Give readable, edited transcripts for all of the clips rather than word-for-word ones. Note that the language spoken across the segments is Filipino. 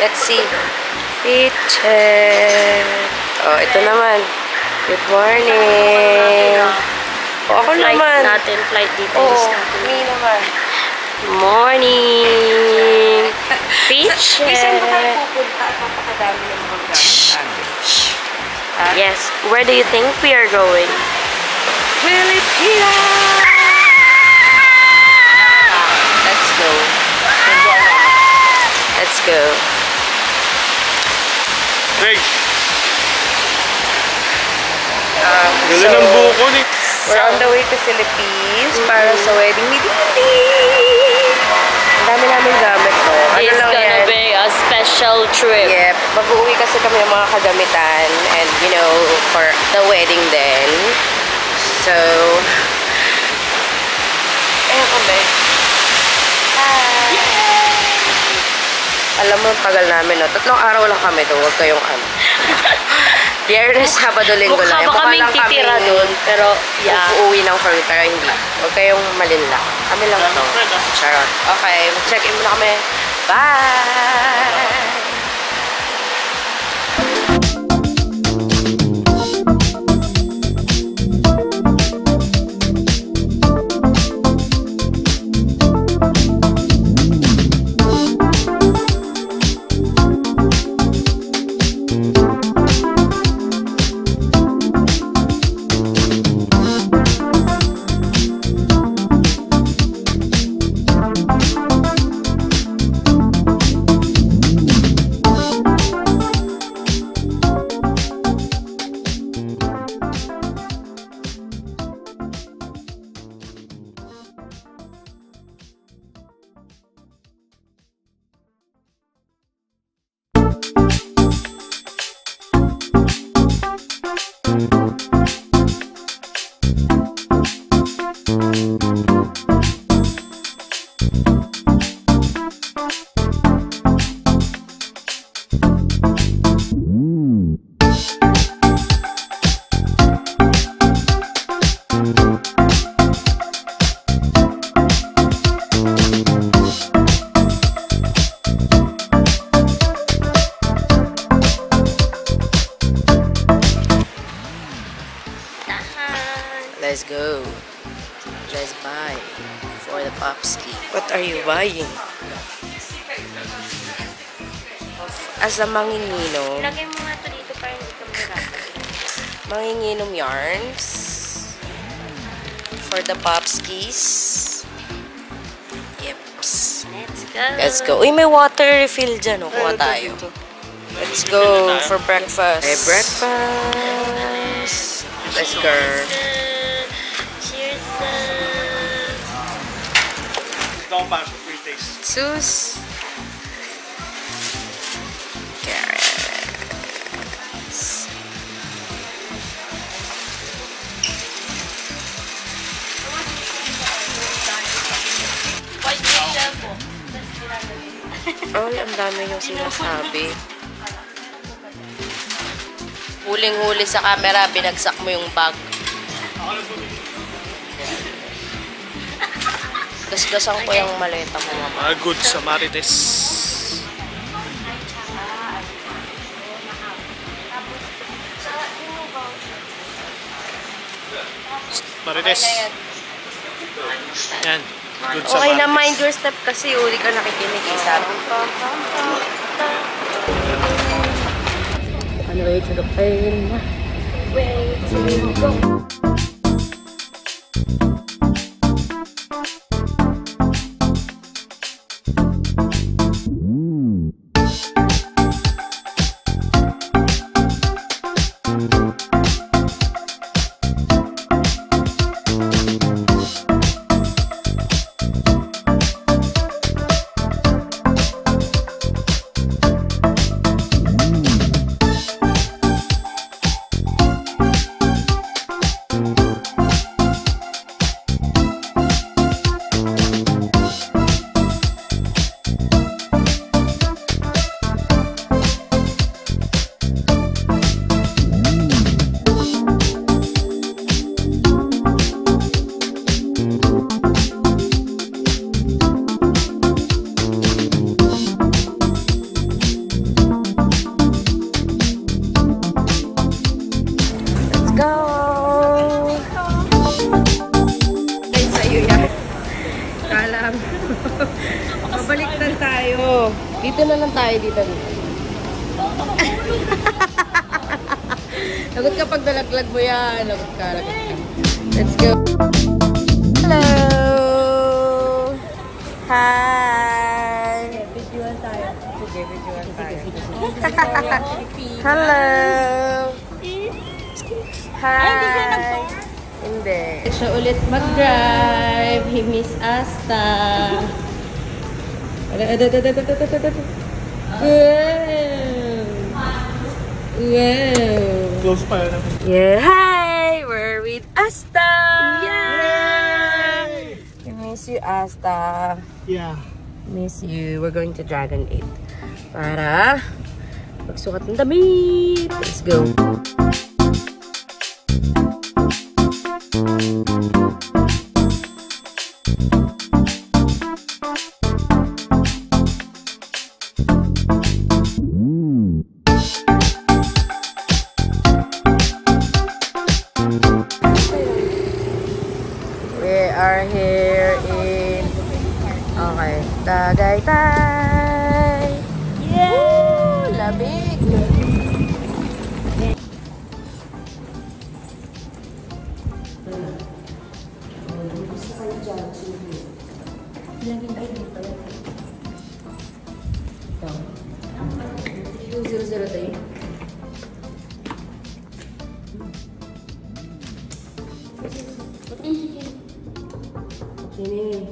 let's see. Fit check. Oh, ito naman. Good morning. Oh, ako flight naman. Natin, flight details natin. Me naman. Morning. Fit check. Saan ba tayo pupunta? Napakadami ng mga gamit. Yes. Where do you think we are going? Pilipinas! Let's go. Let's go. Hey! So, ng buko ni... we're on the way to Philippines para sa wedding ni Didi. Ang dami namin gamit to. It's gonna be a special trip. Yep. Mag-uwi kasi kami ng mga kagamitan and, you know, for the wedding then. So, ayun kami. Hi! Alam mo, tagal namin, no? 3 araw lang kami doon. Huwag kayong ano. Biyernes, Sabado, Linggo lang. Mukha ba kaming titira doon? Pero, yeah. Uuwi ng Korea, pero hindi. Huwag kayong malinla. Kami lang to. Charot. Okay, mag-check-in muna kami. Bye! Let's go. Let's buy for the popski. What are you buying? As a manginginom. Lagay mo nga ito dito para hindi ka magkakali. Manginginom yarns. For the popskis. Yeps. Let's go. Let's go. Uy, may water refill dyan. O, kuha tayo. Let's go for breakfast. Hey, breakfast. Let's go. Cheers. Ito ang pasok for taste. Sus. Carrots. Ay, ang dami yung sinasabi. Huling-huli sa camera, binagsak mo yung bag. Gasgasan ko yung maleta mo, mama. Good sa Marites. Marites. Yan. Good sa Okay Marites. na, mind your step kasi uli ka nakikinig eh, sabi. On the way to the plane. Way to go. Dito na lang tayo, dito. Lagot ka pag nalaglag mo yan. Lagot ka. Let's go. Hello! Hi! Videoan tayo. Sige, videoan tayo. Hello! Hi! Hindi. Siya ulit mag-drive. He miss Asta. Wow! Close pa yun. Yeah, hi! We're with Asta! Yay! We miss you, Asta. Yeah. Miss you. We're going to Dragon 8 para magsukat ng damit. Let's go! We are here in Tagaytay. Yay! Labig! Laging kayo dito. Ito. 200 tayo. Sini.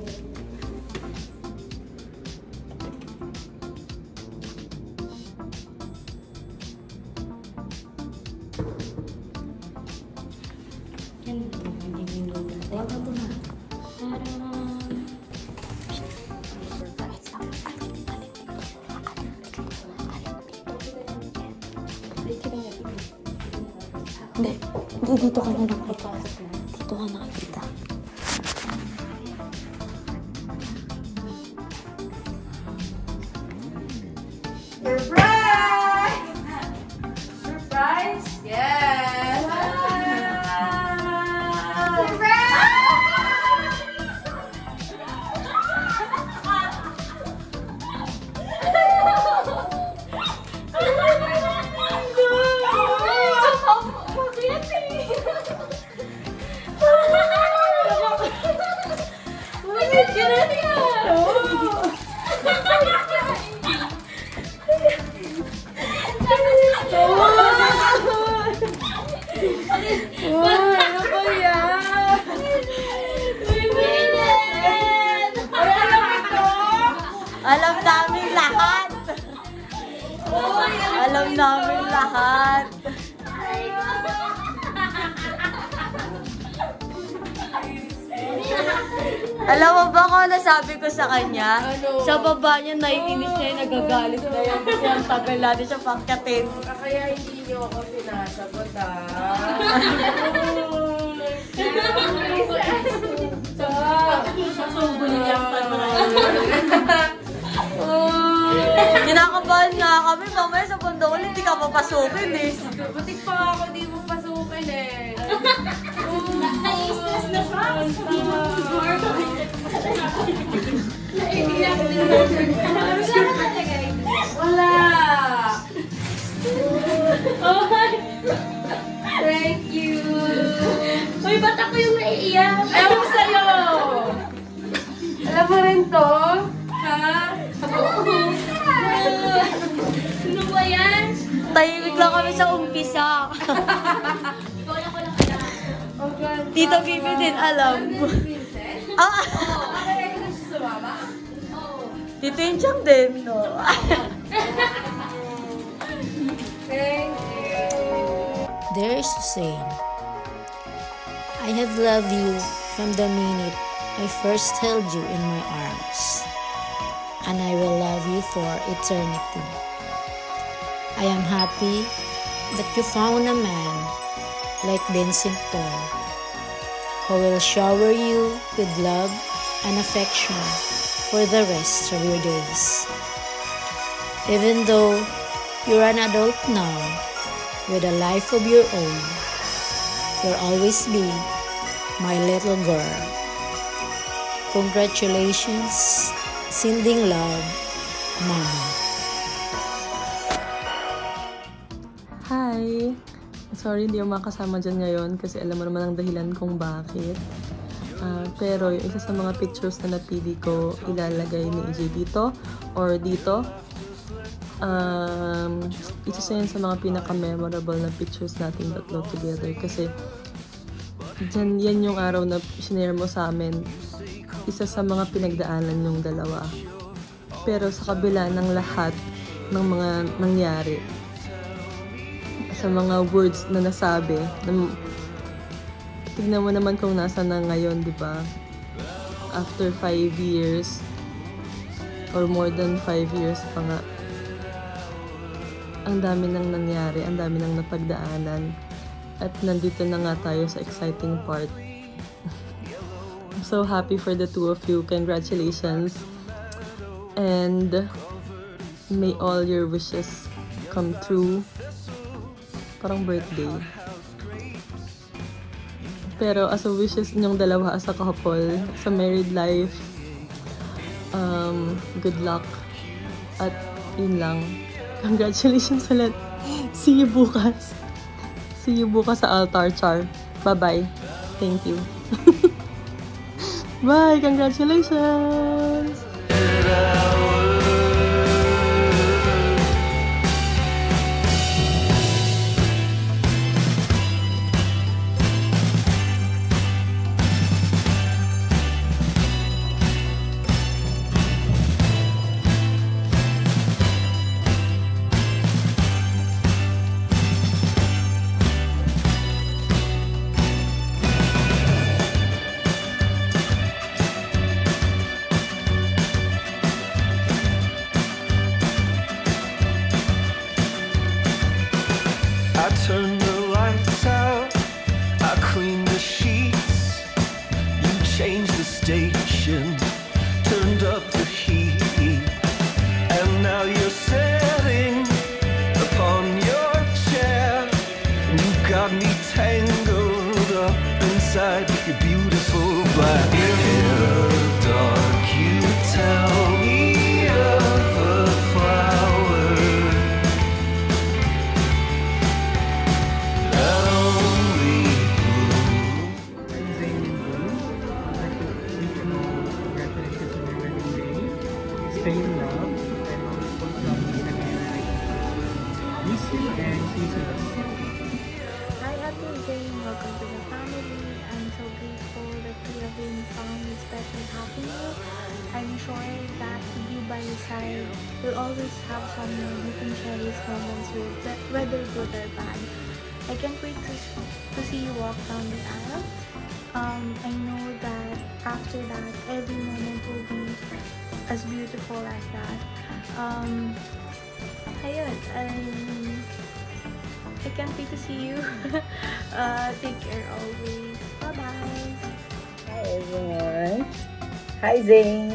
Hindi, dito ka na nakita. Dito ka nakita. Surprise! Surprise? Yes! Alam namin lahat. Alam namin lahat. Alam mo ba kung nasabi ko sa kanya? Ano? Sa baba niya, naiinis niya yung nagagalit na yan. Kasi ang tagal natin siya pangkatin. Kaya hindi niyo ako sinasagot, Kinakabahan nga kami. Mamaya sa bundok ulit, hindi ka papasukin eh. Butik pa nga ako, di mo pasukin eh. Na-stress na siya. Hindi mo siguro. Naiiyak din na siya. Wala! Thank you! Uy, ba't ako yung naiiyak? Ewan ko sa'yo! Alam mo rin to? Ha? Sino ba yan? Tahimik lang kami sa umpisa. Tito Bibi din alam. Ah! Tito Inchang din, no? Thank you! There is a saying, I have loved you from the minute I first held you in my arms, and I will love you for eternity. I am happy that you found a man like Vincent Paul, who will shower you with love and affection for the rest of your days. Even though you're an adult now, with a life of your own, you'll always be my little girl. Congratulations, sending love, Mama. Sorry, hindi ako makasama dyan ngayon kasi alam mo naman ang dahilan kung bakit. Pero yung isa sa mga pictures na napili ko, ilalagay ni EJ dito or dito. Isa sa yun sa mga pinaka-memorable na pictures nating tatlo together kasi dyan, yan yung araw na sinare mo sa amin. Isa sa mga pinagdaanan yung dalawa. Pero sa kabila ng lahat ng mga nangyari, sa mga words na nasabi, tignan mo naman kung nasa na ngayon, di ba? After 5 years, or more than 5 years pa nga, ang dami nang nangyari, ang dami nang napagdaanan, at nandito na nga tayo sa exciting part. I'm so happy for the two of you. Congratulations. And may all your wishes come true. Parang birthday. Pero as a wishes ninyong dalawa as a couple, sa married life, good luck. At yun lang. Congratulations ulit. See you bukas. See you bukas sa altar, Char. Bye-bye. Thank you. Bye! Congratulations! I turned the lights out, I cleaned the sheets, you changed the station, turned up the heat, and now you're sitting upon your chair, and you got me tangled up inside your beautiful black hair. Dark, you tell me of a flower that only Stay in love. And also promise again. Miss you and see you soon. Hi, Ate Jane. Welcome to the family. I'm so grateful that you have been found this special happening. I'm sure that with you by your side, you'll always have someone who can share these moments with, whether good or bad. I can't wait to see you walk down the aisle. I know that after that, every moment will be as beautiful as that. Ayun, I can't wait to see you. Take care always. Bye-bye. Hi everyone! Hi Zane!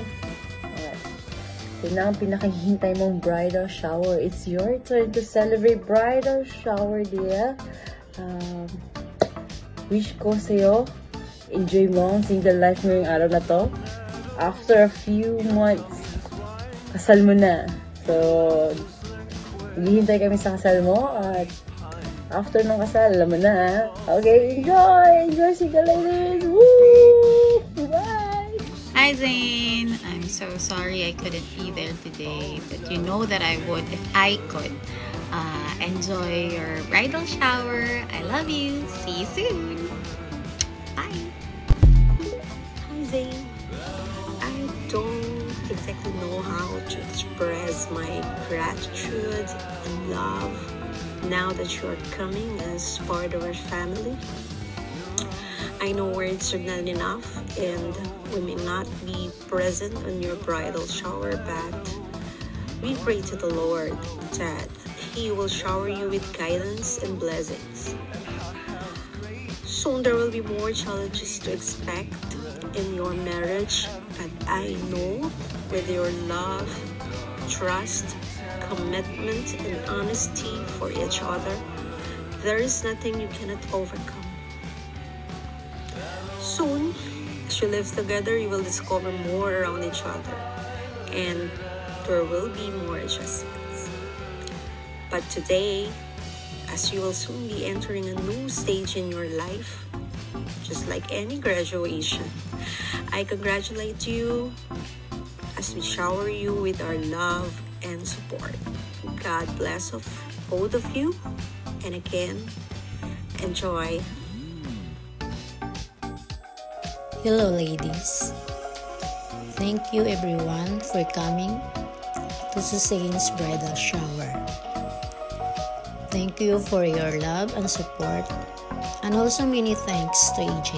Yun na ang pinakahihintay mong bridal shower. It's your turn to celebrate bridal shower, dear. Wish ko sa'yo, enjoy mo ang single life mo yung araw na to. After a few months, kasal mo na. So, maghihintay kami sa kasal mo at after ng kasal, alam mo na ha. Okay, enjoy! Enjoy single ladies! Woo! Bye! Hi Zane! I'm so sorry I couldn't be there today, but you know that I would if I could. Enjoy your bridal shower. I love you. See you soon. Bye. Hi Zane. I don't exactly know how to express my gratitude and love now that you are coming as part of our family. I know words are not enough and we may not be present on your bridal shower, but we pray to the Lord that He will shower you with guidance and blessings. Soon there will be more challenges to expect in your marriage, but I know with your love, trust, commitment, and honesty for each other, there is nothing you cannot overcome. Soon, as you live together, you will discover more around each other, and there will be more adjustments. But today, as you will soon be entering a new stage in your life, just like any graduation. I congratulate you as we shower you with our love and support. God bless both of you, and again, enjoy. Hello ladies. Thank you everyone for coming to Susain's bridal shower. Thank you for your love and support, and also many thanks to AJ.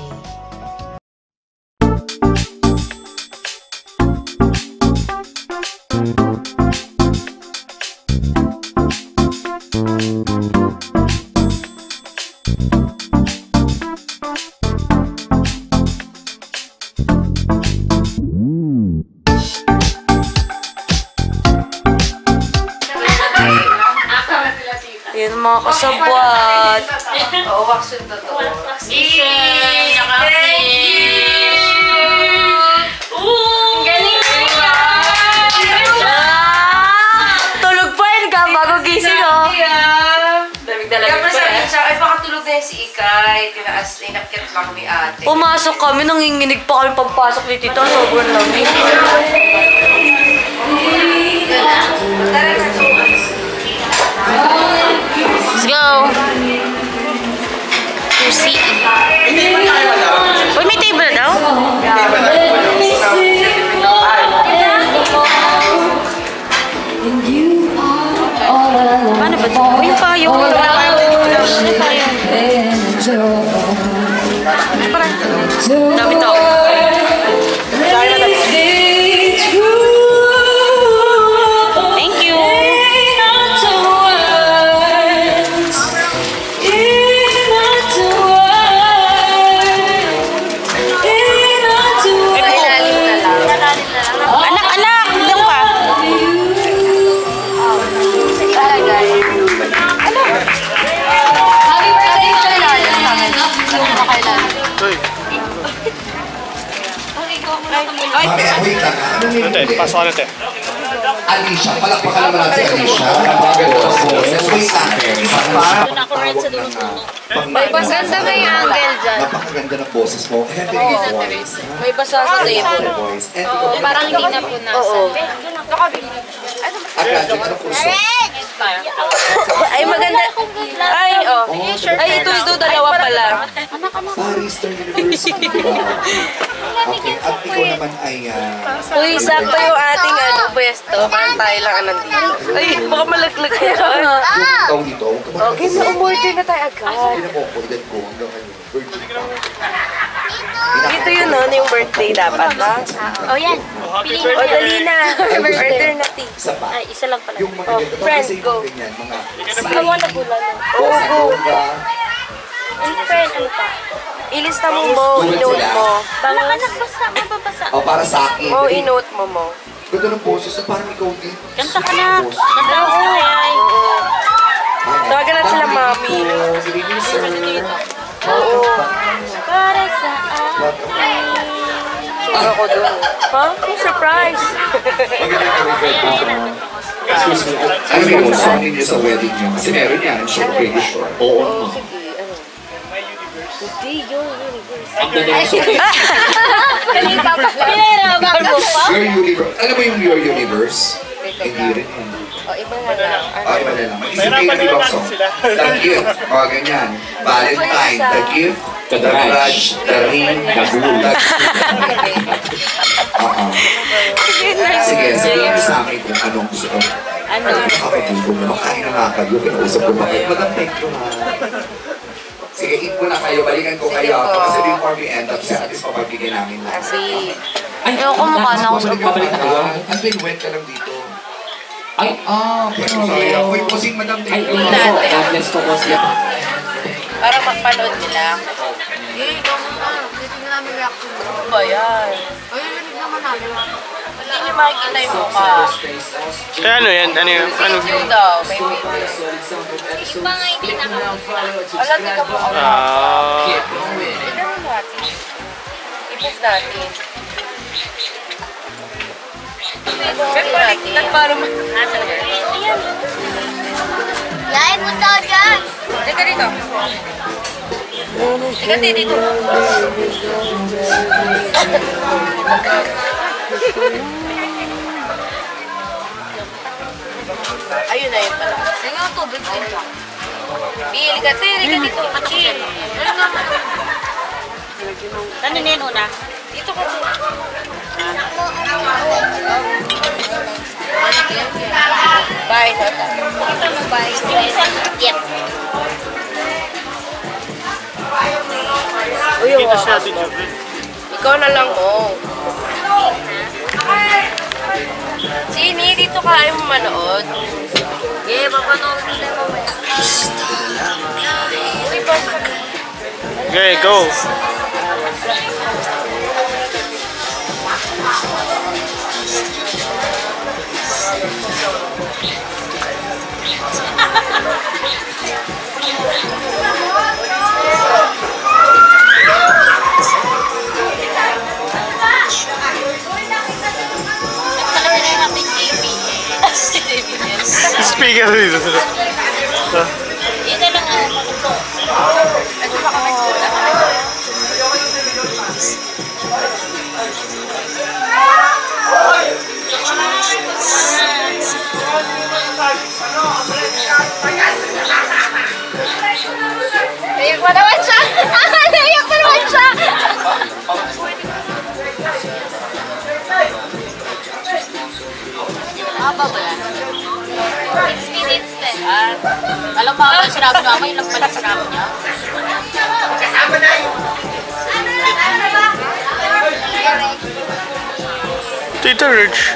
Yun mga kasabwat. Oo, wax yung totoo. Galing niya! Tulog pa yun ka, bago gising oh. Kaya sabihin siya, ay baka tulog na yun si Ikay. Tinaas, inakit lang kami ate. Pumasok kami, nanginginig pa kami pagpasok ni Tita. Sobrang lamig. Let's go! To see. Uy, may table daw? Paano ba ito? Yung payong. Yung payong. Dami tao. Thank you. Wait lang ha. Ate, pasok ka natin. Alicia, palakpakan naman natin si Alicia. Wait lang. May basa sa may angle dyan. Napakaganda ng boses mo. Heavenly voice. May basa sa table. Parang hindi na po nasa. Oo. Ay, maganda. Ay, oh. Ay, ito dalawa pala. Far Eastern University. Okay, at ikaw naman ay... Uy, sakto yung ating pwesto. Parang tayo lang nandito. Ay, baka malaglag ka yan. Ikaw dito. Okay, so umorder na tayo agad. Hindi na mo ako, edad ko hanggang ngayon. Dito yun, no? Yung birthday dapat, ha? Oh, yan. O, dali na. Order na, tea. Ay, isa lang pala. Yung mga ganito. Friend, go. Awa na gula. Oo, go. And friend, ano pa? Ilista mo mo, i-note mo. Nagbasa, mababasa. O, para sa akin. O, i-note mo mo. Ganda ng boses na parang ikaw din. Kanta ka na. Kanta ko yan. Tawagan natin sila, mami. Oo. Para sa akin. Sura ko dun. Ha? Yung surprise. Excuse me. Alam mo yung song ninyo sa wedding niyo? Kasi meron yan. Sure, pretty sure. Oo. Hindi, yung universe. Kanina pa. Pinahirapan mo pa? Your universe. Alam mo yung Your Universe? Hindi rin yan. O, iba na lang. Iba na lang. Isipin na ibang song. The Gift. O, ganyan. Valentine. The Gift. The Garage. The Ring. The Blue. Sige, sabihin mo sa amin kung anong gusto ko. Ano? Nakakatulog na. Makain na nga kayo. Kinausap ko ba kayo? Madam, thank you ha. Sige, eat muna kayo. Balikan ko kayo. Kasi before we end up, at least papagbigay namin lang. Ay, ako mukha na ako sa babalik na kayo. Until went ka lang dito. Ay, sorry. Uy, posing madam. Thank you. God bless ko po siya. Para magpanood nila. Eh, ikaw naman. Hindi na namin reaction. Ano ba yan? Ay, rinig naman namin. Hindi niyo makikita yung mukha. Eh, ano yan? Ano yun? Ano? Video daw. May video. Iba nga hindi nakakita. Alam, di ka po ako. Ito natin. I-post natin. May baliktad para Lain mo tao dyan. Dito, dito. Dito, dito. Ayun na yun pala. Sige ang tubig ko. Bili ka, tiri ka dito. Chill. Ano nino na? Dito ka. Bye, Tata. Bye. Yep. Uy, ikaw na lang, oh. Sini, dito ka ayaw mo manood. Yeah, papanood ko tayo mamaya. Okay, go. Speaker dito. Ito lang ako. Nayak mo naman siya! Nayak mo naman siya! Haba ba yan? 6 minutes din. Alam mo ako, sinabi mo ako, yun lang pala sinabi niya. Kasama na yun! Tita Rich.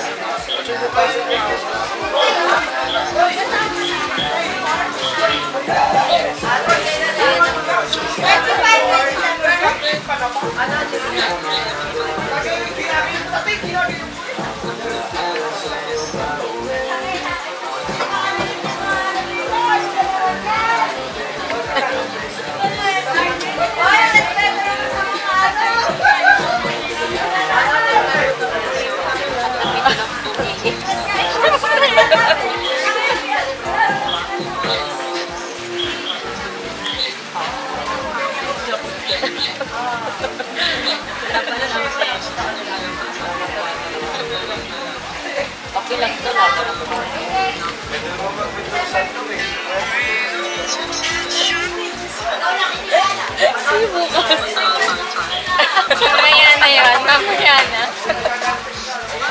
Okay lang ito lang. Mamaya na yan. Mamaya na.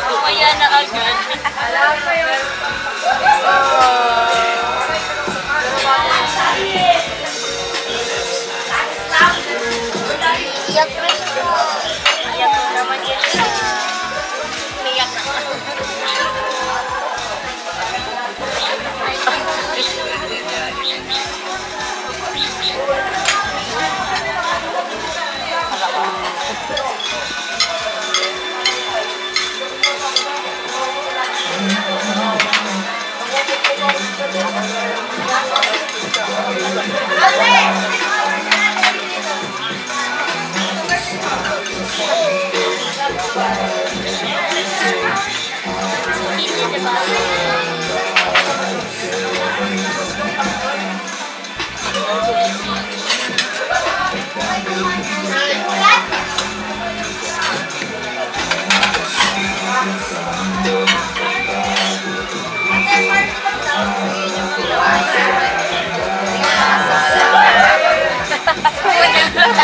Mamaya na agad. Alam ko yun. Iyak mo siya. Iyak mo naman yan. Iyak na.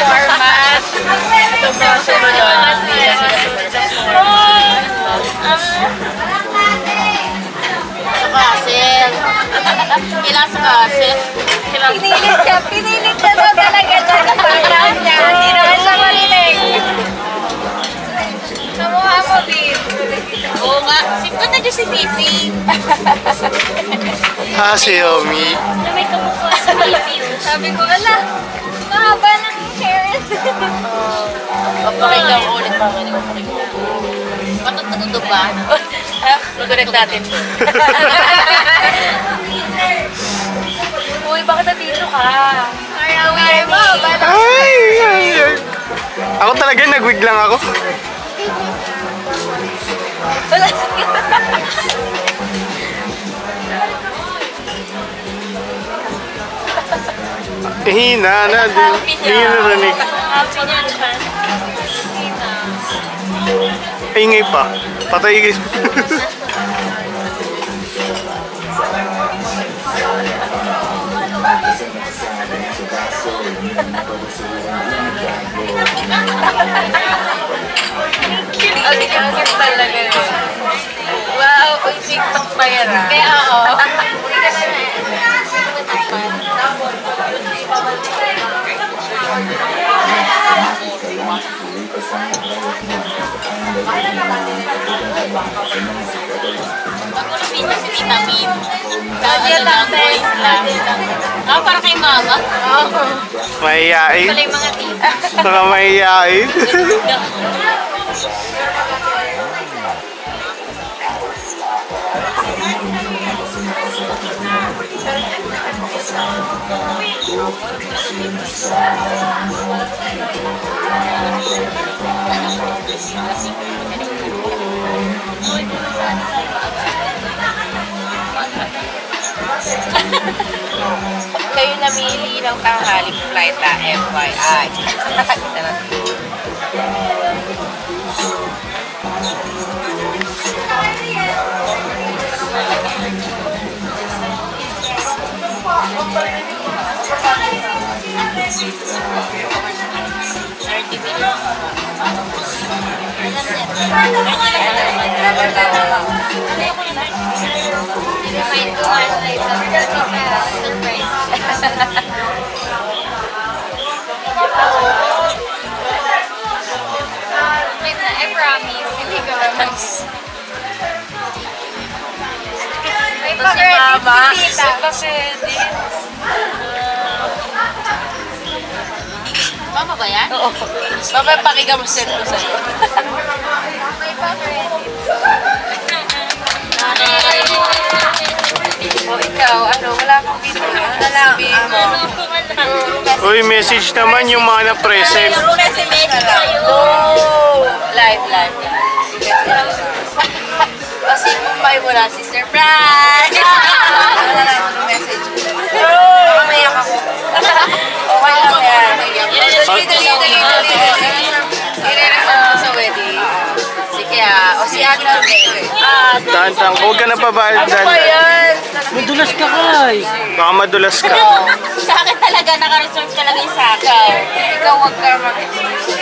Format. Kasil. Ilang sa kasil. Pinilit ka daw talaga dyan sa background niya. Hindi naman siya marinig. Kamukha mo, Bim. Oo nga. Simple na dyan si Fifi. Ha, si Yomi. May kamukha si Fifi. Sabi ko, ala, mahaba ng hair. Papakinggan ko ulit pa. Matututo ba? Mag-correct natin. Uy, bakit nandito ka? Ay, mahaba ng Ay. Ako talaga, nag-wig lang ako. wala Hina na. Hindi nyo narinig. Happy niya dyan. Ingay pa. Patay. Ang cute talaga eh. Wow, uy, TikTok pa yan ah. Kaya oo. Bago na video si Tita Min. Boys lang. Para kay mama. Mahihain. Pala yung mga tita. Mga mahihain. Kayo namili ng tanghaling flight na FYI. I promise, hindi ko naman. May pa-credits si Tita. Mama ba yan? Oo. Mamaya pakikam-send ko sa'yo. May pa-credits. O ikaw, ano, wala kang video. Ano lang, sabihin mo. Uy, message naman yung mga na-present. No! Live. Kasi Mumbai mo na, Sister Brad! Wala na ako ng message. Mamayak ako. Okay lang yan. I-re-record ko sa wedding. Sige o si Agna. Tantang, huwag ka na pabayad. Ano ba yan? Madulas ka kay. Baka madulas ka. Sa akin talaga, naka-reserve talaga yung sa akin. Ikaw huwag ka mag-excuse.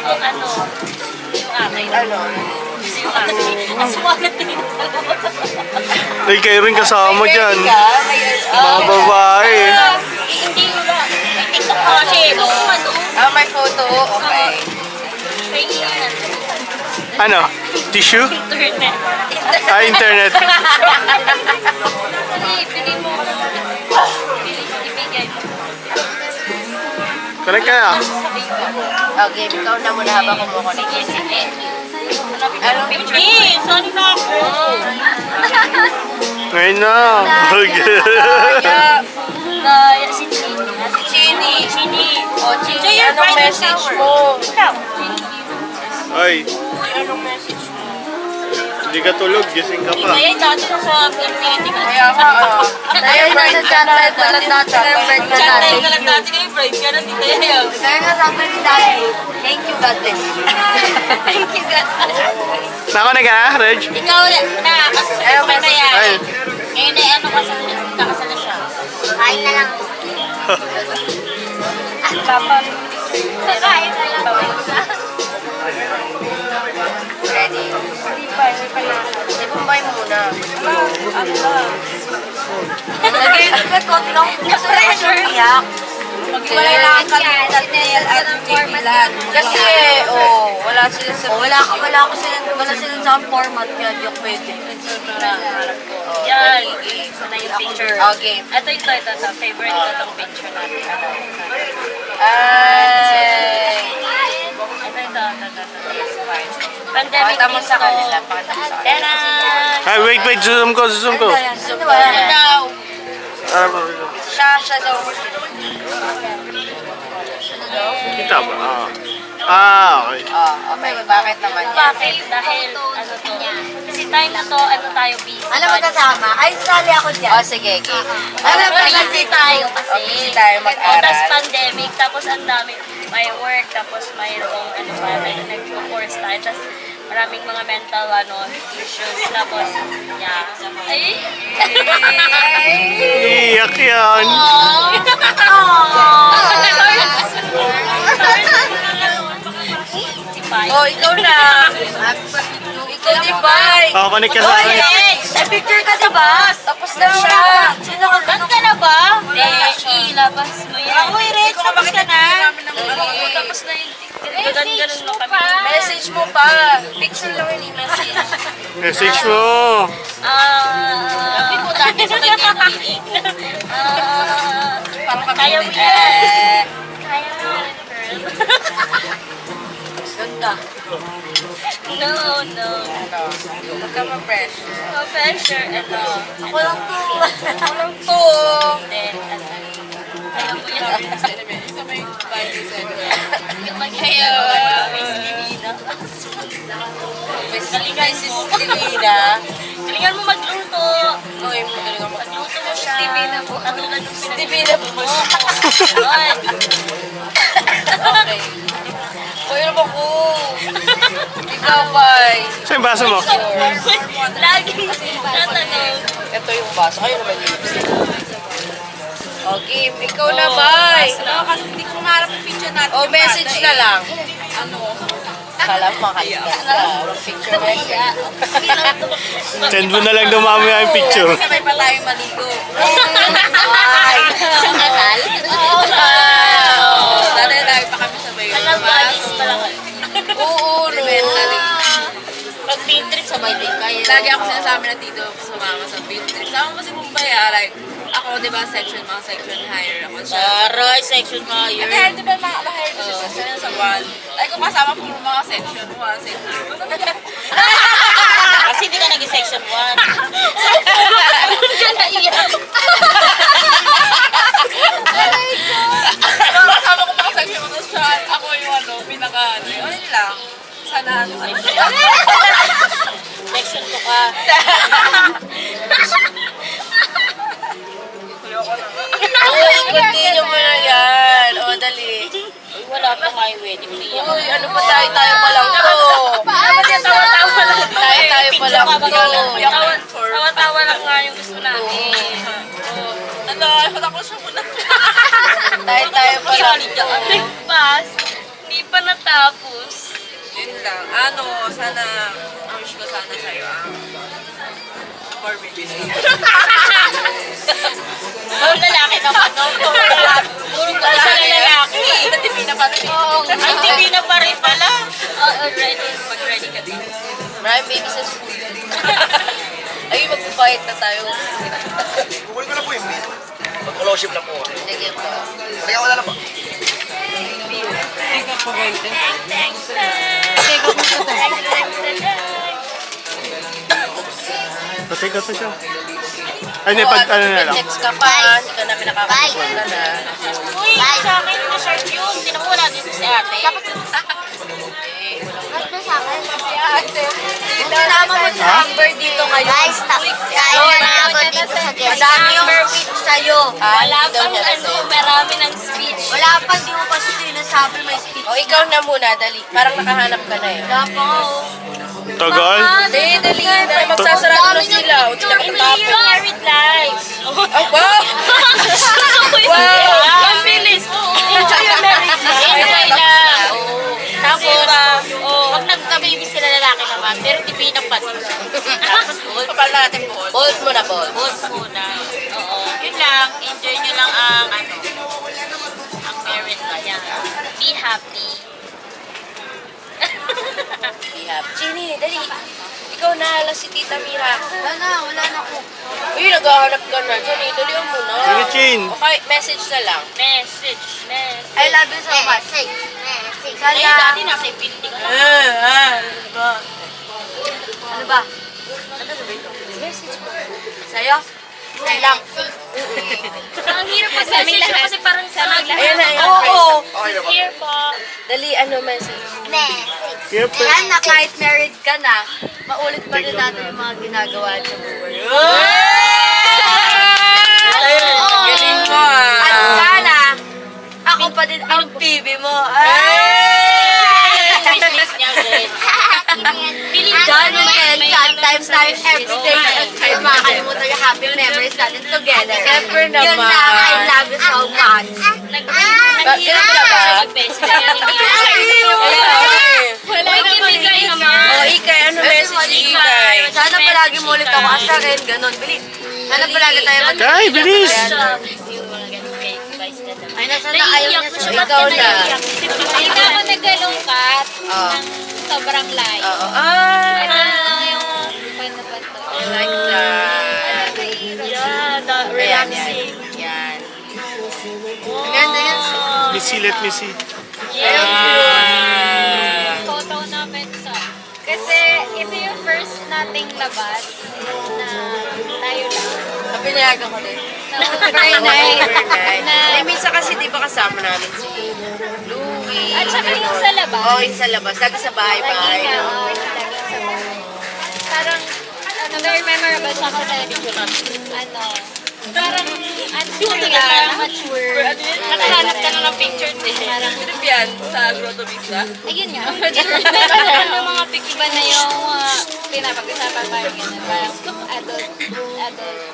Ano? Yung akin. Ano? Yung akin. Ang sumalat din. Ay, kayo rin kasama dyan. Mga babae. Hindi ko lang. May TikTok pa kasi. May photo. Okay. Ano? Tissue? Internet. Internet. Pili mo. Ibigay mo. Connect ka na. Okay, ikaw na muna habang kumuha ni Sige. Anong picture? Sorry na ako. Ngayon na. Si Chini. O, Chini, your anong bridal message shower. mo? Ay, Anong message mo? hindi ka tulog. Gising ka pa. Kaya dati na sa meeting. Kaya ka, Kaya nasa-chatay pa lang dati ng birthday Chatay natin. ka lang dati kayo, Bride. Kaya nandito yan. Kaya nga sabi ni Daddy, thank you, God bless. Thank you, God. Nakakonek ka na, Reg? Ikaw na, kasi sa pa na yan. Ay. Ngayon ay ano kakasal na siya. Kain na lang. Kakain na lang. Ready? Hindi pa Di Bombay muna. Nag-i-expect ko, pressure iyak. Maghiwalay lang kami Tatnil at Jibilan. Kasi, wala sila sa format kaya di ako pwede. Yan. Ito na yung picture. Okay. Ito. Favorite ko itong picture natin. Ay. Ito. Pandemic Pakita mo sa kanila. Tara! Ay, wait. Zoom ko. Sino ba yan? Siya daw. Kita ba? Okay. Okay, bakit naman yan? Bakit? Dahil, ano to, kasi time na to, ano tayo, busy. Alam mo kasama? Ay, sasali ako dyan. Oh, sige, game. Alam mo, busy tayo kasi. Busy tayo mag-aral. Tapos pandemic, tapos ang dami, may work, tapos mayroong, ano pa, nag-course tayo, tapos maraming mga mental, issues, tapos, yeah. Ay! Iyak yan. Oh, ikaw na. Ikaw di ba? Panik ka sa akin. Picture ka di ba? Tapos na siya. Saan ka na ba? Ilabas mo yan. Ako, Rich, tapos ka na. Tapos na yung ganun mo kami. Message mo pa. Picture lang yun, message. Message mo. Sabi mo dati sa kanya nakinig. Kaya mo yan. Kaya mo yan, girl. Ganda. No. Huwag ka ma-pressure. No pressure. Ito. Ako lang to. Ako lang to. Then, kaya mo yan. Yung mag-hair. Miss Divina. Galingan mo. Galingan mo magluto. Uy, magaling ako. Magluto mo siya. Divina po. Katulad ng Divina po. Okay. Uy, ano ba ko? Ikaw, bay. Saan yung baso mo? Lagi tatanong. Ito yung baso. Ayun naman yung lipstick. Okay, ikaw na, bay. Kasi hindi ko maharap yung picture natin. Oh, message na lang. Ano? Kala mo makalimutan ka. Picture message. Send mo na lang daw mamaya yung picture. Sabay pa tayo maligo. Ay, sa kanal? Dali pa kami sabay. Alam ba, alis pa lang. Oo, no. Pag field trip, sabay din kayo. Lagi ako sinasabi na dito sumama sa field trip. Sama mo si Mumbai, like, ako, di ba, mga section hire ako siya. Aray, section hire. At di ba, ma-hire ko siya. Siya sa one. Like, kung kasama po mga section 1, section 2. Kasi hindi ka naging section 1. Ano ka naiyak? Kasama ko mga section 1 siya. Ako yung pinaka, yun lang. Sana, Section 2 ka. Uy, continue mo na yan. O, dali. Uy, wala pa nga yung wedding. Uy, ano pa tayo pa lang to? Tawa-tawa lang. Tayo pa lang to. Tawa-tawa lang nga yung gusto natin. wala ko siya muna. Tayo pa lang to. Pass. Hindi pa natapos. Yun lang. Sana, wish ko sana sa'yo more babies. Puro lalaki naman, no? Puro lalaki. Divina pa rin. Ay, Divina pa rin pala. Mag-ready ka din. Maraming baby sa school. Ayun, magpapahit na tayo. Kukunin ko na po yung mail. Mag-fellowship na po. Sige po. Kaya wala na po. Take up po guys. Thanks, Take up siya. Ay, hindi, pag ano na lang. Text ka pa, hindi ka namin nakakapunta na. Uy, sa akin, na-short yun. Tinamura natin si ate. sa akin. Si ate. Sinama mo si Amber dito ngayon. Guys, tayo na ako dito sa guest. Madami yung speech sa'yo. Wala pang marami ng speech. Wala pa, di mo pa sinasabi may speech. O, ikaw na muna, dali. Parang nakahanap ka na eh. Wala pa nga, oh. Tagal? Dali. Magsasarado na sila. O, di nakatapos. Married life. Ay, wow! Wow! Ang bilis. Enjoy your married life. Enjoy lang. Tapos, pag nagka-baby sila lalaki naman, pero Divina pa din. Kapal natin bold. Bold muna, bold. Bold muna. Oo. Yun lang. Enjoy nyo lang ang married life. Yan. Be happy. Be happy. Jenny, dali. Ikaw na, ala si Tita Mira. Wala na ako. Uy, naghahanap ka na. Jenny, dali mo na. Sige, Chin. Okay, message na lang. Message. I love you so much. Ay, dati nasa building ka. Ano ba? Message mo. Sa'yo? Sa'yo lang. Ang hirap mag-message kasi parang sa Ayan na, ayan. Oo. Okay na ba? Here po. Dali, ano message? Here po. Yan na, kahit married ka na, maulit pa rin natin yung mga ginagawa sa buhay. Galing mo ah. At sana, ako pa din ang baby mo. Wish niya din. John and Chan, times every day. At makakalimutan yung happy memories natin together. Siyempre naman. Yun lang, I love you so much. Wala ibigay naman. O, Ikay, ano message Ikay? Sana palagi mo ulit ako asa rin, ganun, bilis. Sana palagi tayo Kay, bilis! Ay, nasa na ayaw niya sa ikaw na. Hindi na ako naggalungkat ng sobrang light. Ito na lang yung kwento-kwento. I like that. Yeah, relaxing. Yan. Ganda yan. Missy, let me see. Photo namin sa... Kasi ito yung first nating labas na tayo lang. Kapinayagan ko din. Overnight. Eh, minsan kasi di ba kasama namin si Louie. At saka yung sa labas. Oo, yung sa labas. Lagi sa bahay-bahay. Lagi sa bahay. Parang, very memorable siya kasi, parang, mature. Nakahanap ka na ng picture din. Ano yan? Sa Grotto Pizza? Ayun nga. Meron ng mga picture ba na yung pinapag-usapan parang gano'n. Parang adult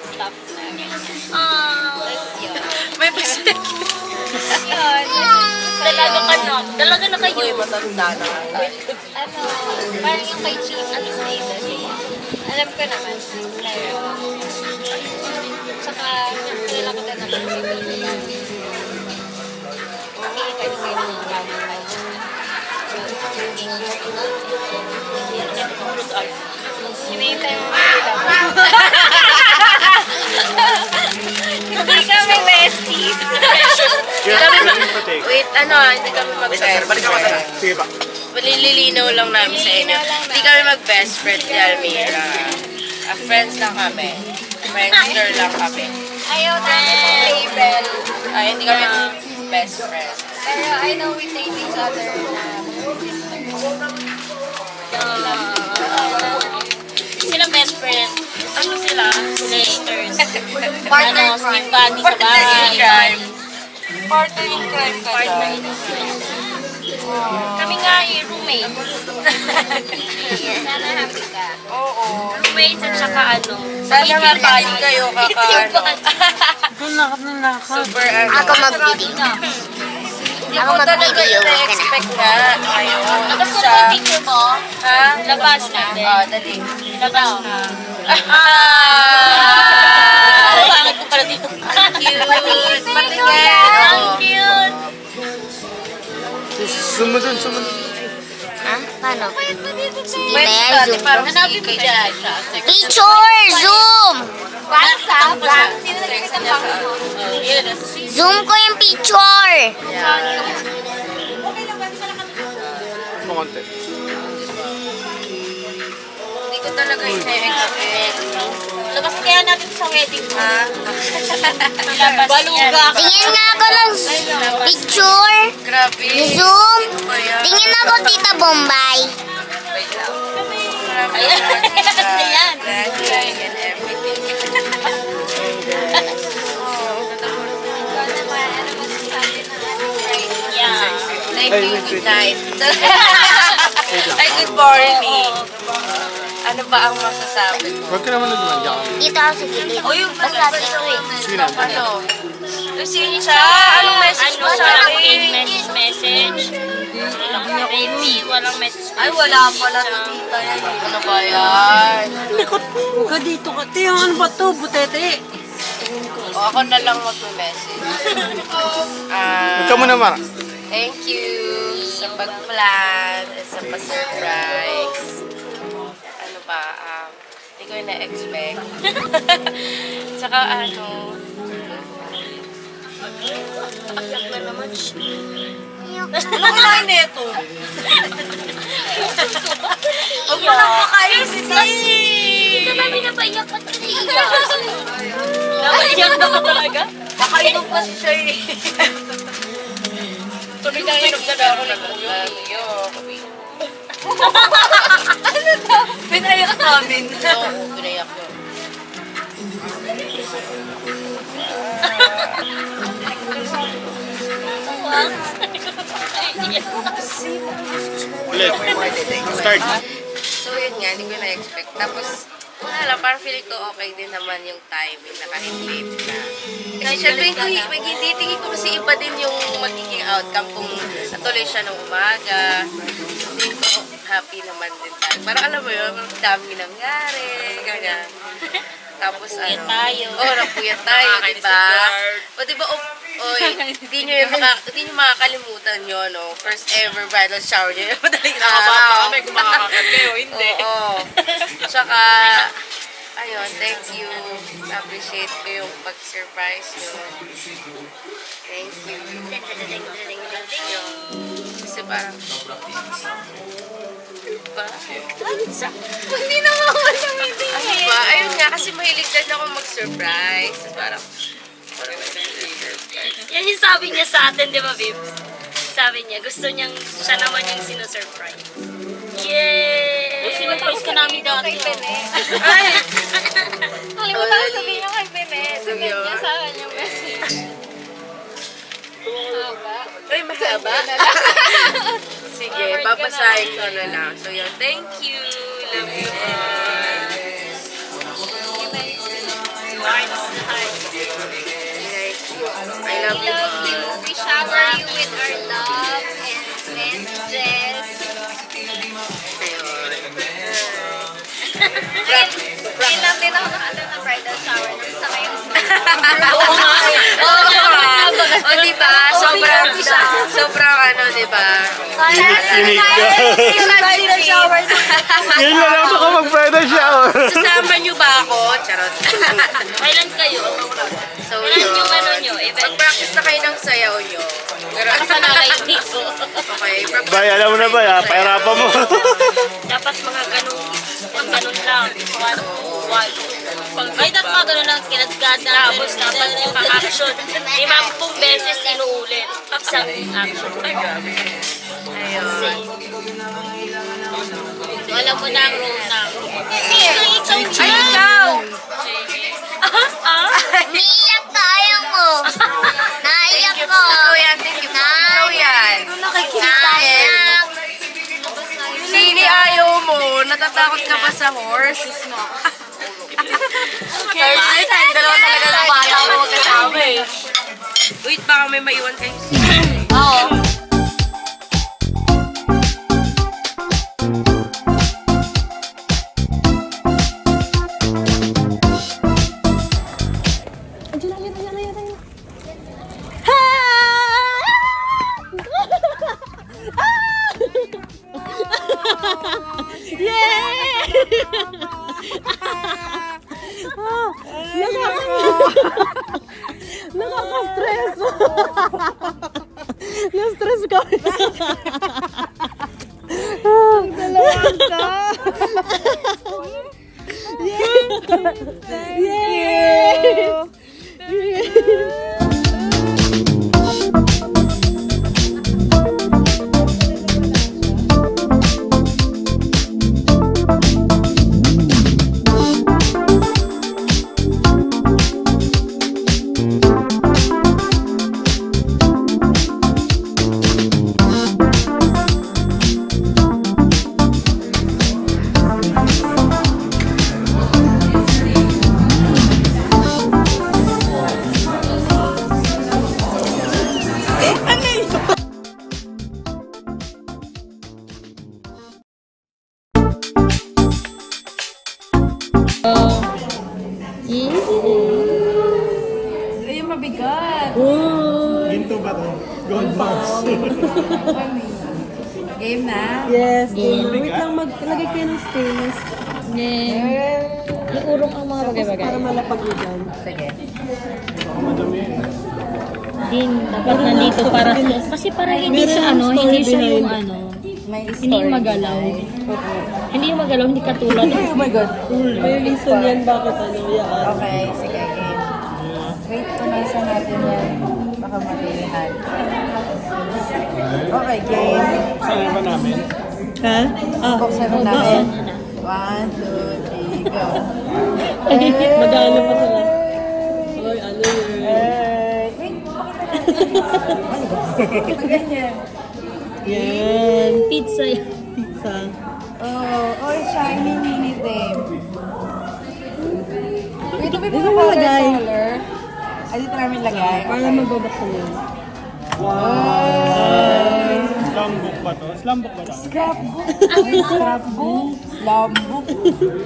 stuff na gano'n. Tapos yun. May pasok. Yun. Dalaga na kayo. Uy, matanda na. Parang yung kay Chief status. Alam ko naman. Tsaka, kilala ko din naman si Baby. Nakikita ko kayo ng bagong life. Hinihintay mo hindi kami besties. Wait, hindi kami mag-besties. Sige ba? Malililinaw lang namin sa inyo. Hindi kami mag-best friends ni Almira. Friends lang kami. Friendster lang kami. Ayaw namin ng label. Ay, hindi kami best friends. Pero I know we take each other na sisters. Sila best friend. Ano sila? Sisters. Partner Slim body sa bahay. crime. Partner in crime ka Partner dyan. in crime. Kami nga roommate. Sana happy ka. Oo. Roommates at saka Sana nga tayo kayo Super Ako mag-video. Ako talaga ina-expect na ngayon. Labas ko na picture mo. Ha? Labas natin. Dali. Labas na. Bakit ko pala dito? Cute. Patingin. Ang cute. Sumunod. Ha? Paano? Wait, Zoom. hanapin mo dyan. Picture! Zoom! WhatsApp? Sino nagkita ng box mo? Zoom ko yung picture! Pakonti. Hindi ko talaga ina-expect. Labas kaya natin sa wedding mo. Baluga. Tingin nga ako ng picture. Grabe. Zoom. Tingin ako, Tita Bombay. Wait lang. Ayan. And everything. Yeah. Thank you, good night. Ay, good morning. Ano ba ang masasabi mo? Huwag ka naman nagmandya ka. Dito ako sa gilid. O yung Basta dito eh. Sige na. ano? Lucincha, anong message mo sa akin? Message. Baby, walang message. Ay, wala pala tita yan. Ano ba yan? Likot mo. Ka dito ka. Tiyo, ano ba to? Butete. O, ako na lang mag-message. Huwag ka muna, Mara. Thank you sa pag-plan at sa pa-surprise. Ano ba? Hindi ko na-expect. Tsaka Pakiyak na naman siya. Ano kaya neto? Huwag mo lang makaisis kasi. Hindi ka ba pinapaiyak ka naiiyak? Napaiyak na ka talaga? Nakainom kasi siya eh. Tubig ang inom na daw ako nag-uyo. Ano daw? Pinayak namin. Oo, pinayak ko. Ulit. Start. So yun nga, hindi ko na-expect. Tapos, wala lang, parang feeling ko okay din naman yung timing na kahit late na. Kasi syempre, tingin ko kasi iba din yung magiging outcome kung natuloy siya ng umaga. Tingin ko, happy naman din tayo. Parang alam mo yun, dami nangyari, ganyan. Tapos napuyat tayo. Napuyat tayo, diba? O diba, hindi nyo makakalimutan yun, no? First ever bridal shower nyo. Madaling Nakababa kami kung makakakat kayo, hindi. Oo. Tsaka, ayun, thank you. Appreciate ko yung pag-surprise nyo. Thank you. Kasi parang, diba? Hindi naman ako namitin ano ba? Ayun nga, kasi mahilig din ako mag-surprise. Parang yan yung sabi niya sa atin, di ba, babe? Sabi niya, gusto niyang, siya naman yung sinusurprise. Yay! Sinusurprise ka namin dati. Ay! Nakalimutan ko sabihin niya kay Bene. Sabihin niya sa akin yung message. Mahaba. Ay, mahaba? Sige, papasahin ko na lang. So, yun. Thank you. Love you all. I love you all. We shower you with our love and messages. Ayun lang din ako nakatang na bridal shower nung sa kayo. Oo nga. O, diba? Sobrang ano, diba? Sinig ka. Bridal shower. Ngayon na lang ako mag-bridal shower. Sasama nyo ba ako? Charot. Kailan kayo? So, kailan yung ano nyo? Mag-practice na kayo ng sayaw nyo. Ang sanalay dito. Okay. Bay, alam mo na ba? Pahirapan mo. Dapat mga ganun lang. 1, 2, 1. Ay, dapat mga ganun lang. Kinadgada. Tapos dapat yung action. 50 beses inuulit. Isang action. Ayun. So, alam mo na ang role na. Ay, ikaw! Niiyak tayo mo. Naiyak ko. Ikaw yan, thank you. Ikaw yan. Naiyak. Sini ayaw mo. Natatakot ka ba sa horse? Okay. Dalawa talaga ng bata mo kasama eh. Wait, baka may maiwan kayo. Oo. Nakaka-stress. Na-stress kami. Dalawang ka. Ay, mabigat. Ginto ba to? Gold box. Game na? Yes, game. Wait lang, maglagay kayo ng stainless. Yung urong ang mga bagay-bagay. Para malapag yun dyan. Sige. Din, dapat nandito para kasi para hindi siya hindi siya yung hindi magalaw. Hindi yung magalaw, hindi katulad. Oh my God. May reason yan bakit yan. Okay, sige. Wait, punasan natin yan. Baka mabilihan. Okay, game. Saan ba namin? Ha? Buksan na namin. 1, 2, 3, go. Magano pa sila. Oy, ano yun? Wait, ganyan. Yan. Pizza. Pizza. Oh, shiny mini dame. Dito may mga color. Dito namin lagay. Para mababaksan yun. Wow! Slumbook ba to? Slumbook ba to? Scrapbook. Scrapbook. Slumbook.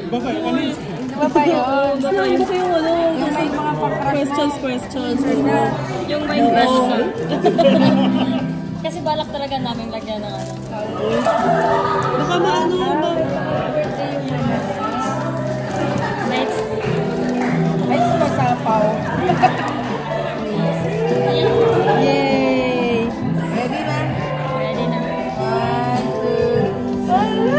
Ba ba? Ano yun? Di ba ba yun? Slumbook yung ano. Yung may mga pang-crush. Questions. Yung may crush ka. Kasi balak talaga namin lagyan ng ano. Baka maano ba? Let's pasapaw. Yay! Ready na? Ready na. 1, 2.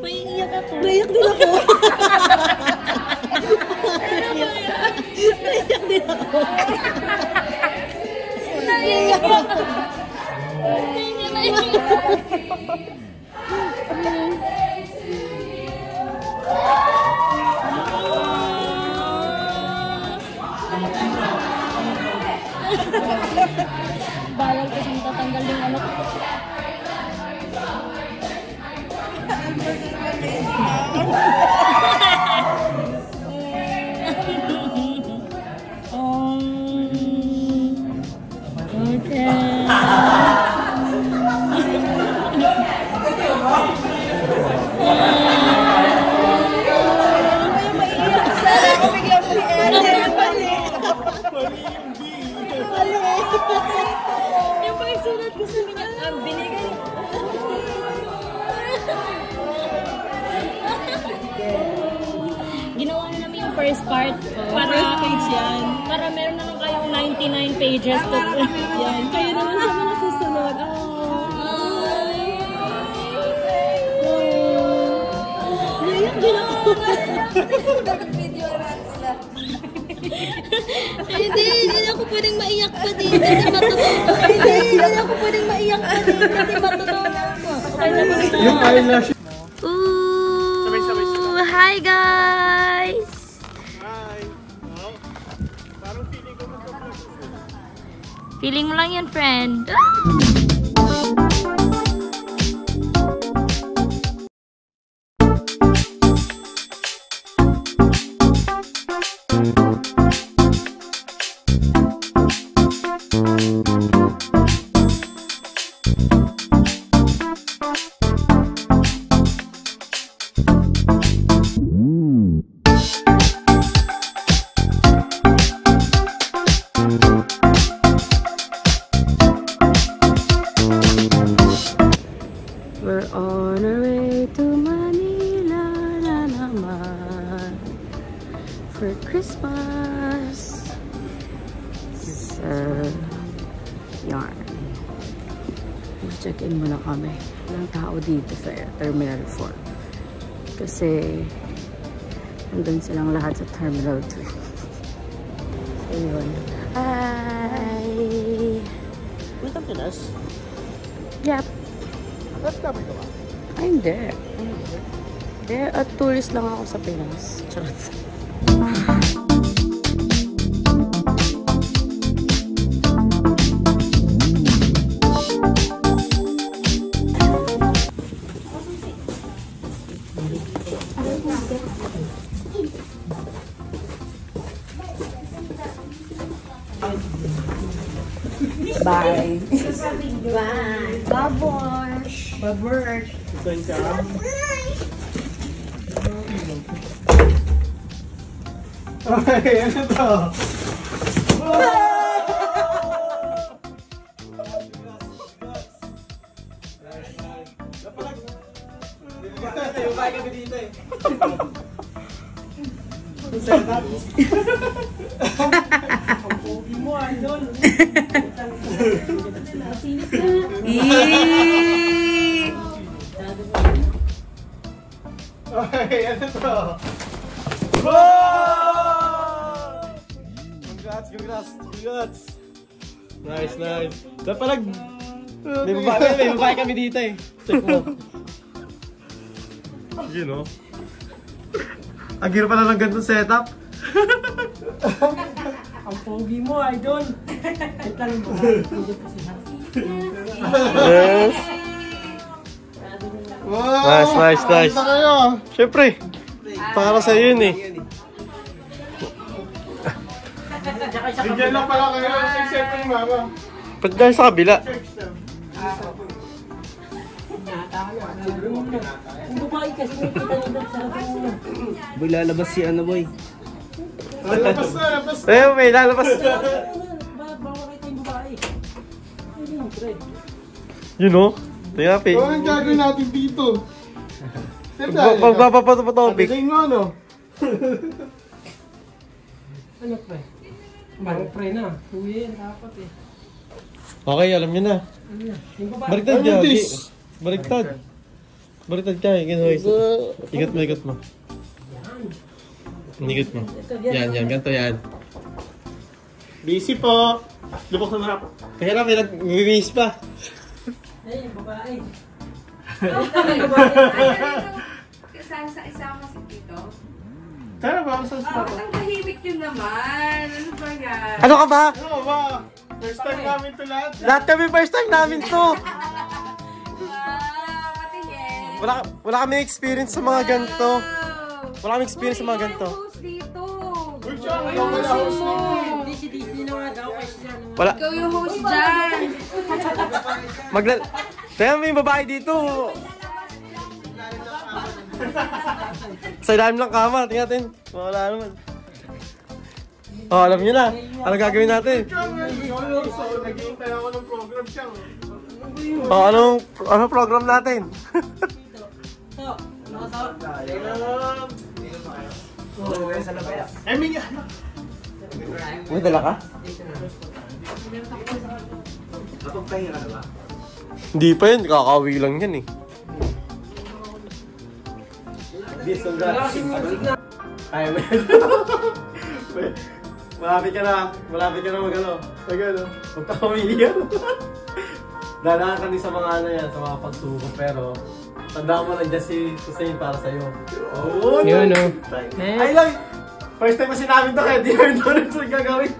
Maiiyak ako. Naiyak din ako. Naiyak din ako. Naiyak ako. Balal ko siyang tatanggal yung ano. Yung pagsulat ko sa kanya, binigay. Ginawa na namin yung first part. Para First page yan. Para meron na lang kayong 99 pages to Yan. Kayo naman sa mga susunod. Naiyak din ako. Video na sila. Hindi ako pwedeng maiyak pa din kasi matutunan. Hindi ako pwedeng maiyak pa din kasi matutunan ko. Yung eyelash. Ooh, hi guys! Hi. Oh, parang feeling ko mag-vlog. Feeling mo lang yun, friend. We're on our way to Manila na naman for Christmas. So, yarn. Check-in muna kami. Walang tao dito sa Terminal 4. Kasi, nandun silang lahat sa Terminal 2. So, yun. Hi! Welcome to us. Yep. That's never go out. Ay, hindi. Hindi. At tourist lang ako sa Pinas. Charot. Bye. Bye. Babosh. Babosh. Saan ka? Ay, ano to? Yung bagay ko dito eh. Ang pogi mo, idol. Okay, ano to? Wow! Congrats! Nice. Dapat may babae kami dito eh. Check mo. You know? Ang giro pala ng ganitong setup. Ang pogi mo, idol. Ito lang yung babae. Yes. Wow! Nice. Siyempre, para sa yun eh. Bigyan lang pala kayo. Siyempre yung mama. Pwede dahil sa kabila. Boy, lalabas si ano, boy? Lalabas na. May lalabas. You know? Tiyapi. So, ang gagawin natin dito? Magpapatopik. Ano mo, ano? Ano pre? Bago pre na. Uwi, dapat eh. Okay, alam niyo na. Baliktad ka. Baliktad ka. Ikat mo. Yan. Ganito yan. Busy po. Lubok na marap. Kaya lang, may busy pa. Eh, babae. Isama si Tito. Tara ba? Ang tahimik yun naman. Ano ba yan? Ano ka ba? First time namin to lahat. Lahat kami first time namin to. Wala kami experience sa mga ganito. Wala kami experience sa mga ganito. Wala. Ikaw yung host dyan. Kaya may babae dito. Sa ilalim lang kama, tingnan natin. Wala naman. Oh, alam niyo na. Ano gagawin natin? Naghihintay ako ng program siya. Oh, anong program natin? May dala ka? Napagpahinga ka na ba? Hindi pa yun, kakauwi lang yan eh. Yes, congrats. Ay, Malapit ka na mag-ano. Magkakamili yan. Dadaan ka din sa mga ano yan, sa mga pagsubok. Pero, tandaan mo lang dyan si Hussein para sa'yo. Oh, yun o. Ay lang! First time mo sinabi ito kaya di namin doon sa gagawin.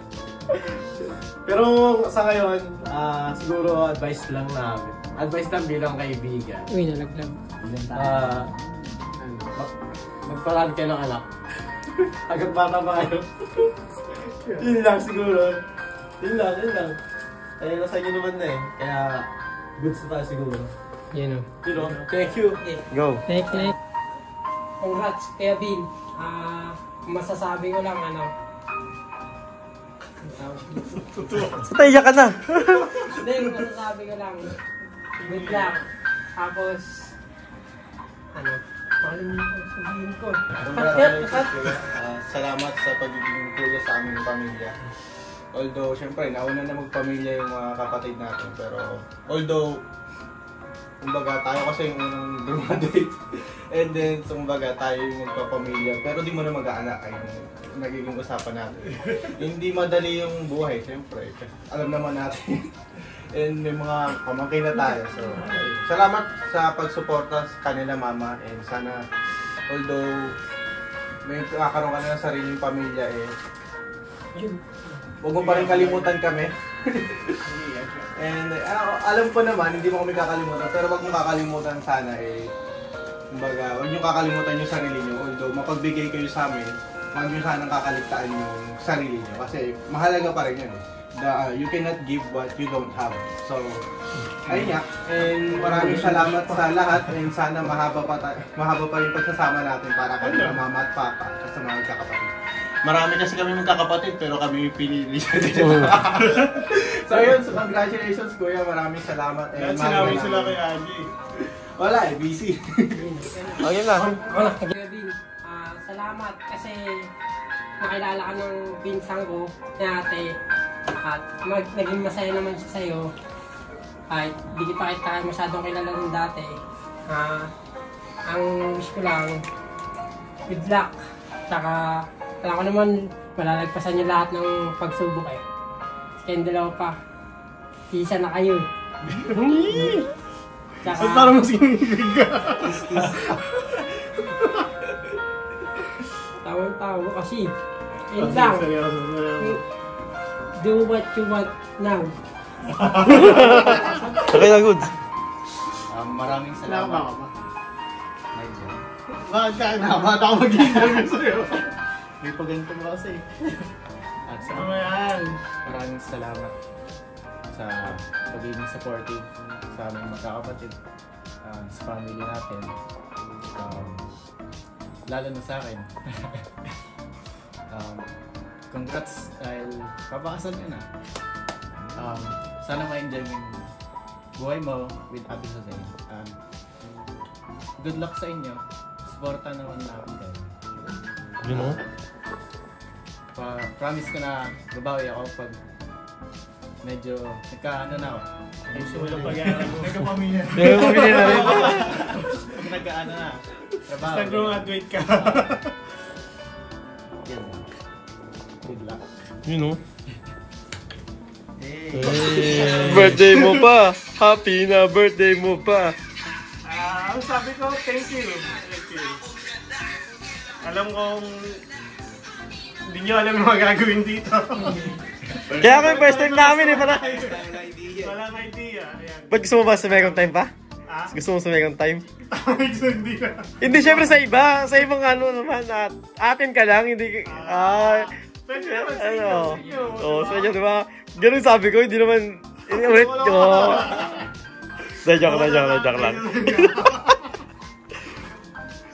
Pero sa ngayon, siguro advice lang namin. Advice lang bilang kaibigan. Uy, nalaglag. Magparaan kayo ng anak. Agad bata pa kayo. Yun lang siguro. Yun lang. Kaya nasa inyo naman na eh. Kaya goods na tayo siguro. Yun o. Thank you. Go. Thank you. Congrats, Kuya Bin. Masasabi ko lang So tayo ka na. Hindi, masasabi ko lang. Good luck. Tapos, sabihin ko. Salamat sa pagiging kuya sa aming pamilya. Although, syempre, nauna na magpamilya yung mga kapatid natin. Pero, although, kumbaga, tayo kasi yung unang graduate. And then, kumbaga, tayo yung magpapamilya. Pero di mo na mag-aanak ay nagiging usapan natin. Hindi madali yung buhay, syempre. Alam naman natin. And may mga pamangkin na tayo. So, salamat sa pagsuporta sa kanila, mama. And sana, although may kakaroon ka na ng sariling pamilya, huwag mo pa rin kalimutan kami. And alam ko naman, hindi mo kami kakalimutan. Pero wag mo kakalimutan sana kumbaga, huwag nyo kakalimutan yung sarili nyo. Although mapagbigay kayo sa amin, huwag nyo sanang kakaligtaan yung sarili nyo. Kasi mahalaga pa rin yun you cannot give what you don't have. So, ayun nga. And maraming salamat sa lahat. And sana mahaba pa yung pagsasama natin para kami sa mama at papa at sa mga kakapatid. Marami kasi kami magkakapatid pero kami pinili siya din. So yun, so congratulations kuya. Maraming salamat. And Sinabi sila kay Angie. Wala busy. Okay na. Wala, Kuya Bin. Salamat kasi nakilala ka ng pinsang ko, ni ate, at naging masaya naman siya sa'yo. Kahit di pa kita masyadong kilala ng dati. Ang wish ko lang, good luck. Tsaka, alam ko naman, malalagpasan niyo lahat ng pagsubok eh. Kayong dalawa pa. Isa na kayo. Tsaka, ay, parang mas kinigig ka. Tawang-tawa kasi. Yun lang. Do what you want now. Okay na, good. Maraming salamat. Bakit ka na? Bakit ako mag-interview sa'yo? May paganto mo kasi. At sa maraming salamat sa pagiging supportive sa aming magkakapatid, sa family natin, lalo na sa akin. Congrats dahil papakasal ka na. Sana ma-enjoy mo yung buhay mo with Ate Jose. Good luck sa inyo. Supportan naman natin kayo. You know? Promise ko na babawi ako pag medyo nagka-ano na ako. Gusto mo lang pag-aaral mo. Nagka-pamilya. Nagka-pamilya na rin. Pag nagka-ano na. Trabaho. Basta graduate ka. Good luck. You know? Birthday mo pa! Happy na birthday mo pa! Ang sabi ko, thank you. Alam kong hindi nyo alam yung mga gagawin dito. Kaya ako yung first time namin eh, para... Walang idea. Ayan. Ba't gusto mo ba sa second time pa? Gusto mo sa second time? Hindi na. Hindi, syempre sa iba. Sa ibang ano naman, atin ka lang, hindi... Pwede naman sa inyo. Oo, sa inyo, diba? Ganun sabi ko, hindi naman... Ulit, joke lang.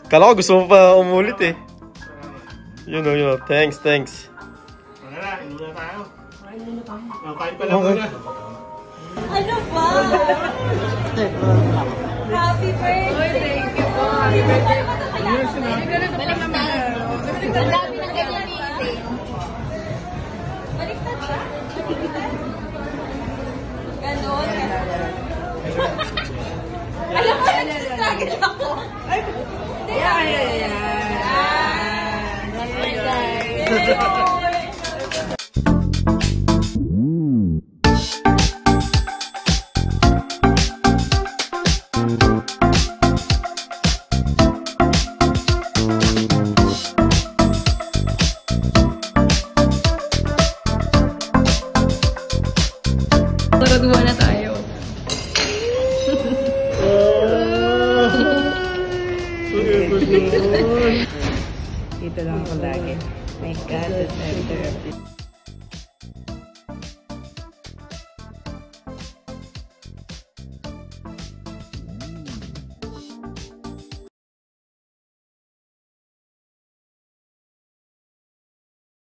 Kala ko gusto mo pa umulit eh. You know, thanks. Wala na, hindi na tayo. Kain pa lang muna. Ano ba? Happy birthday! Thank you po. Happy birthday. Balik na. Ang dami ng ganyan birthday. Balik na siya? Ganon. Alam mo, nagsastruggle ako. Ayan. Nagawa na tayo. Dito lang ako lagi. My God, that's everything.